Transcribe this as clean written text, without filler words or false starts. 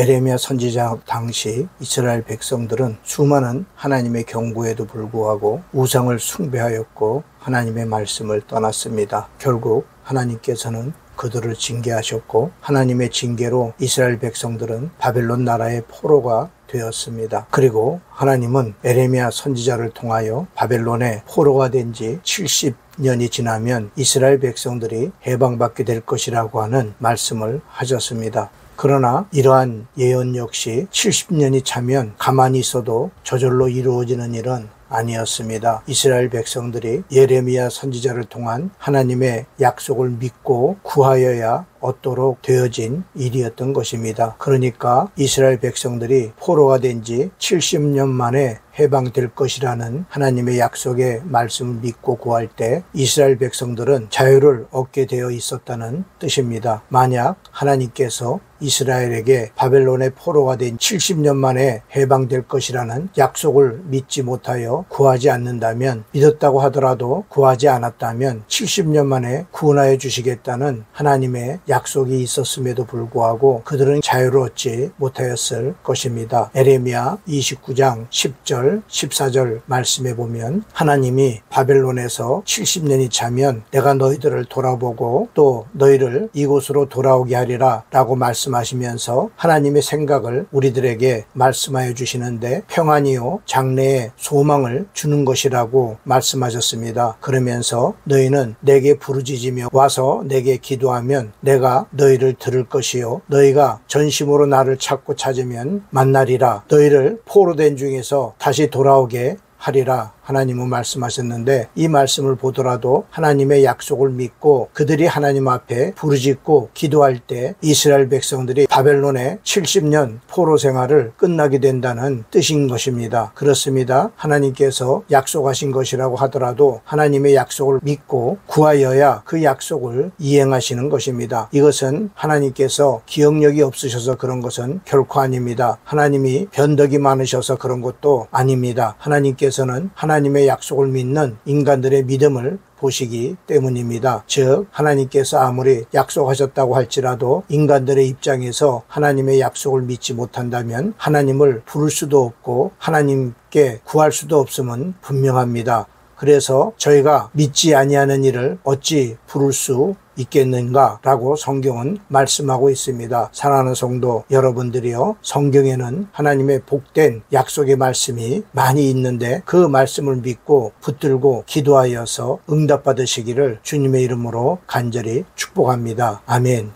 에레미야 선지자 당시 이스라엘 백성들은 수많은 하나님의 경고에도 불구하고 우상을 숭배하였고 하나님의 말씀을 떠났습니다. 결국 하나님께서는 그들을 징계하셨고 하나님의 징계로 이스라엘 백성들은 바벨론 나라의 포로가 되었습니다. 그리고 하나님은 에레미야 선지자를 통하여 바벨론의 포로가 된 지 70년이 지나면 이스라엘 백성들이 해방받게 될 것이라고 하는 말씀을 하셨습니다. 그러나 이러한 예언 역시 70년이 차면 가만히 있어도 저절로 이루어지는 일은 아니었습니다. 이스라엘 백성들이 예레미야 선지자를 통한 하나님의 약속을 믿고 구하여야 얻도록 되어진 일이었던 것입니다. 그러니까 이스라엘 백성들이 포로가 된 지 70년 만에 해방될 것이라는 하나님의 약속의 말씀을 믿고 구할 때 이스라엘 백성들은 자유를 얻게 되어 있었다는 뜻입니다. 만약 하나님께서 이스라엘에게 바벨론의 포로가 된 70년 만에 해방될 것이라는 약속을 믿지 못하여 구하지 않는다면, 믿었다고 하더라도 구하지 않았다면 70년 만에 구원하여 주시겠다는 하나님의 약속이 있었음에도 불구하고 그들은 자유를 얻지 못하였을 것입니다. 에레미야 29장 10절 14절 말씀에 보면 하나님이 바벨론에서 70년이 차면 내가 너희들을 돌아보고 또 너희를 이곳으로 돌아오게 하리라 라고 말씀하시면서 하나님의 생각을 우리들에게 말씀하여 주시는데 평안이요 장래의 소망을 주는 것이라고 말씀하셨습니다. 그러면서 너희는 내게 부르짖으며 와서 내게 기도하면 내가 너희를 들을 것이요 너희가 전심으로 나를 찾고 찾으면 만나리라. 너희를 포로된 중에서 다시 돌아오게 하리라 하나님은 말씀하셨는데, 이 말씀을 보더라도 하나님의 약속을 믿고 그들이 하나님 앞에 부르짖고 기도할 때 이스라엘 백성들이 바벨론의 70년 포로 생활을 끝나게 된다는 뜻인 것입니다. 그렇습니다. 하나님께서 약속하신 것이라고 하더라도 하나님의 약속을 믿고 구하여야 그 약속을 이행하시는 것입니다. 이것은 하나님께서 기억력이 없으셔서 그런 것은 결코 아닙니다. 하나님이 변덕이 많으셔서 그런 것도 아닙니다. 하나님께서는 하나님의 약속을 믿는 인간들의 믿음을 보시기 때문입니다. 즉 하나님께서 아무리 약속하셨다고 할지라도 인간들의 입장에서 하나님의 약속을 믿지 못한다면 하나님을 부를 수도 없고 하나님께 구할 수도 없음은 분명합니다. 그래서 저희가 믿지 아니하는 일을 어찌 부를 수 있겠는가라고 성경은 말씀하고 있습니다. 사랑하는 성도 여러분들이요, 성경에는 하나님의 복된 약속의 말씀이 많이 있는데 그 말씀을 믿고 붙들고 기도하여서 응답받으시기를 주님의 이름으로 간절히 축복합니다. 아멘.